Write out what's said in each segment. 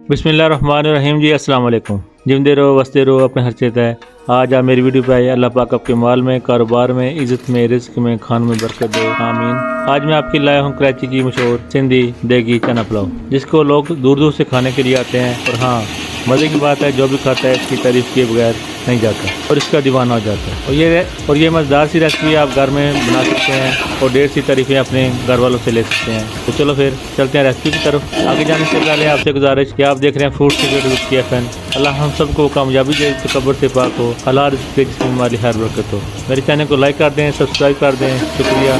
बिस्मिल्लाहिर्रहमानिर्रहीम जी, अस्सलाम वालेकुम। जिंदे रहो वसते रहो अपने हर चेत है। आज आप मेरी वीडियो पे आए। अल्लाह पाक आपके माल में, कारोबार में, इज़्ज़त में, रिज़्क में, खान में बरकत दे, आमीन। आज मैं आपके लाया हूँ कराची की मशहूर सिंधी देगी चना पुलाव, जिसको लोग दूर दूर से खाने के लिए आते हैं। और हाँ, मज़े की बात है, जो भी खाता है इसकी तारीफ़ किए बगैर नहीं जाता और इसका दीवाना हो जाता है। और ये मज़ेदार सी रेसिपी आप घर में बना सकते हैं और ढेर सी तारीफ़ें अपने घर वालों से ले सकते हैं। तो चलो फिर चलते हैं रेसिपी की तरफ। आगे जाने से पहले आपसे गुजारिश कि आप देख रहे हैं फूड सीक्रेट विद KFN। अल्लाह हम सबको कामयाबी दे, तकब्बुर से पाक हो, हलाल रिज़्क़ दे जिसमें हमारी हर बरकत हो। मेरे चैनल को लाइक कर दें, सब्सक्राइब कर दें, शुक्रिया।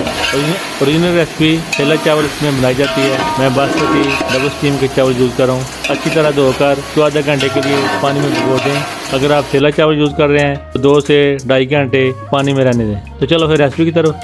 ओरिजिनल रेसिपी सेला चावल इसमें बनाई जाती है। मैं बासमती डबल स्टीम के चावल यूज़ कर रहा हूँ। अच्छी तरह धोकर तो आधा घंटे के लिए पानी में भिगो दें। अगर आप सेला चावल यूज़ कर रहे हैं तो 2 से ढाई घंटे पानी में रहने दें। तो चलो फिर रेसिपी की तरफ।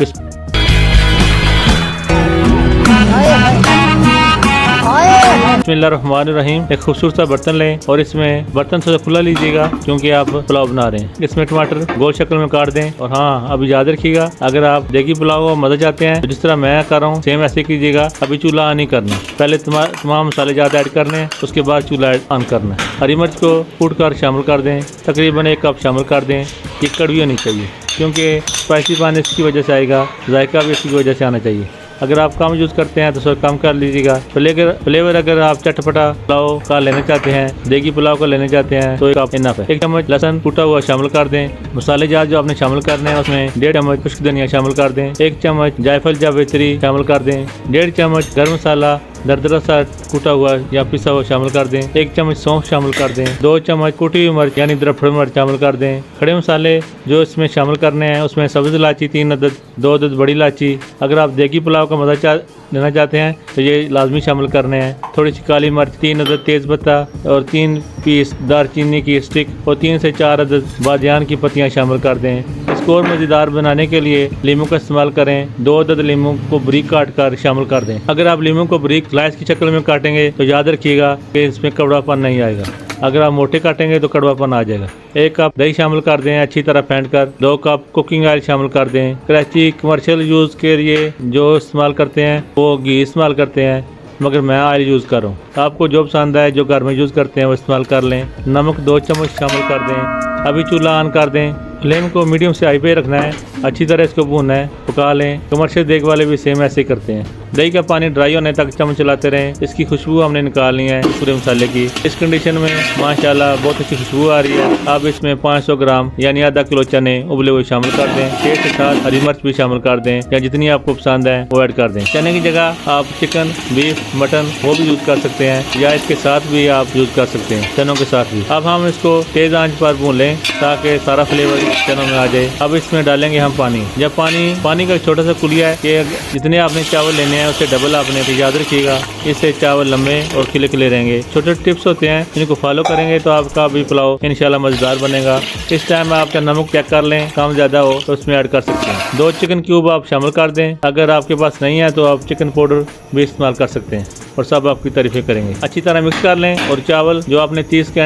बिस्मिल्लाहिर्रहमानिर्रहीम। एक खूबसूरत सा बर्तन लें और इसमें बर्तन थोड़ा खुला लीजिएगा क्योंकि आप पुलाव बना रहे हैं। इसमें टमाटर गोल शक्ल में काट दें। और हाँ, अब याद रखिएगा, अगर आप देगी पुलाव और मज़ा चाहते हैं तो जिस तरह मैं कर रहा हूँ सेम ऐसे कीजिएगा। अभी चूल्हा ऑन नहीं करना, पहले तमाम मसाले ज़्यादा ऐड करने हैं, उसके बाद चूल्हा ऑन करना है। हरी मिर्च को कूट कर शामिल कर दें, तकरीबन 1 कप शामिल कर दें। ये कड़वी होनी चाहिए क्योंकि स्पाइसी पानी इसकी वजह से आएगा, जायका भी इसकी वजह से आना चाहिए। अगर आप कम यूज़ करते हैं तो थोड़ा कम कर लीजिएगा। फ्लेवर अगर आप चटपटा पुलाव का लेना चाहते हैं, देगी पुलाव का लेना चाहते हैं तो 1 कप इनफ है। 1 चम्मच लहसुन कूटा हुआ शामिल कर दें। मसाले जात जो आपने शामिल करने हैं उसमें 1.5 चम्मच खुश्क धनिया शामिल कर दें। 1 चम्मच जायफल जावित्री शामिल कर दें। 1.5 चम्मच गर्म मसाला दरदरा सा कूटा हुआ या पिसा हुआ शामिल कर दें। 1 चम्मच सौंफ शामिल कर दें। 2 चम्मच कुटी हुई मिर्च यानी दरफड़ मिर्च शामिल कर दें। खड़े मसाले जो इसमें शामिल करने हैं उसमें सब्ज़ इलायची 3 अदद, 2 अदद बड़ी इलायची। अगर आप देगी पुलाव का मज़ा लेना चाहते हैं तो ये लाजमी शामिल करने हैं। थोड़ी सी काली मिर्च, 3 अदद तेज़ पत्ता और 3 पीस दारचीनी की स्टिक और 3 से 4 अदद बादियान की पत्तियां शामिल कर दें। इसको और मज़ेदार बनाने के लिए लीमू का इस्तेमाल करें। 2 अदद लीमू को बारीक काट कर शामिल कर दें। अगर आप लीमू को बारीक स्लाइस की शक्ल में काटेंगे तो याद रखिएगा कि इसमें कड़वापन नहीं आएगा। अगर आप मोटे काटेंगे तो कड़वापन आ जाएगा। 1 कप दही शामिल कर दें अच्छी तरह फेंट कर। 2 कप कुकिंग ऑयल शामिल कर दें। कराची कमर्शियल यूज़ के लिए जो इस्तेमाल करते हैं वो घी इस्तेमाल करते हैं, मगर मैं ऑयल यूज़ कर रहा हूँ। आपको जो पसंद है, जो घर में यूज़ करते हैं वो इस्तेमाल कर लें। नमक 2 चम्मच शामिल कर दें। अभी चूल्हा ऑन कर दें। फ्लेम को मीडियम से हाई पे रखना है। अच्छी तरह इसको भूनना है, पका लें। कमर्शियल देग वाले भी सेम ऐसे करते हैं। दही का पानी ड्राई होने तक चम्मच चलाते रहें। इसकी खुशबू हमने निकालनी है पूरे मसाले की। इस कंडीशन में माशाल्लाह बहुत अच्छी खुशबू आ रही है। अब इसमें 500 ग्राम यानी आधा किलो चने उबले हुए शामिल कर दें। टेस्ट के साथ हरी मिर्च भी शामिल कर दें या जितनी आपको पसंद है वो ऐड कर दें। चने की जगह आप चिकन, बीफ, मटन वो भी यूज़ कर सकते हैं या इसके साथ भी आप यूज़ कर सकते हैं, चनों के साथ भी। अब हम इसको तेज़ आंच पर भून लें ताकि सारा फ्लेवर चनों में आ जाए। अब इसमें डालेंगे हम पानी। जब पानी का छोटा सा कुलिया है कि जितने आपने चावल लेने हैं उससे डबल आपने, तो याद रखिएगा इससे चावल लंबे और खिले खिले रहेंगे। छोटे टिप्स होते हैं, इनको फॉलो करेंगे तो आपका भी पुलाव इंशाल्लाह मज़ेदार बनेगा। इस टाइम आपका नमक चेक कर लें, कम ज़्यादा हो तो उसमें ऐड कर सकते हैं। 2 चिकन क्यूब आप शामिल कर दें। अगर आपके पास नहीं है तो आप चिकन पाउडर भी इस्तेमाल कर सकते हैं और सब आपकी तारीफें करेंगे। अच्छी तरह मिक्स कर लें। और चावल जो आपने 30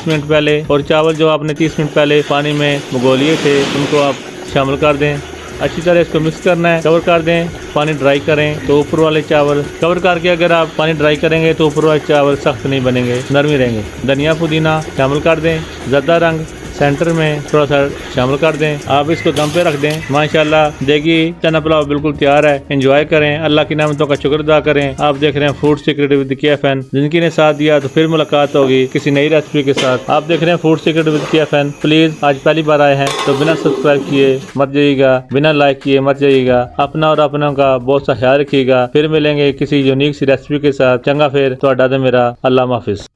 मिनट पहले पानी में भिगो लिए थे उनको आप शामिल कर दें। अच्छी तरह इसको मिक्स करना है। कवर कर दें। पानी ड्राई करें तो ऊपर वाले चावल कवर करके, अगर आप पानी ड्राई करेंगे तो ऊपर वाले चावल सख्त नहीं बनेंगे, नरम ही रहेंगे। धनिया पुदीना शामिल कर दें। ज़्यादा रंग सेंटर में थोड़ा सा शामिल कर दें। आप इसको दम पे रख दें। माशाल्लाह देगी चना पुलाव बिल्कुल तैयार है। एंजॉय करें, अल्लाह की नेमतों का शुक्र अदा करें। आप देख रहे हैं फूड सीक्रेट विद KFN। जिनकी ने साथ दिया तो फिर मुलाकात होगी किसी नई रेसिपी के साथ। आप देख रहे हैं food secret with KFN। Please आज पहली बार आए हैं तो बिना सब्सक्राइब किए मत जाइएगा, बिना लाइक किए मत जाइएगा। अपना और अपनों का बहुत सा ख्याल रखिएगा। फिर मिलेंगे किसी यूनिक सी रेसिपी के साथ। चंगा फिर तो मेरा अल्लाह हाफिज।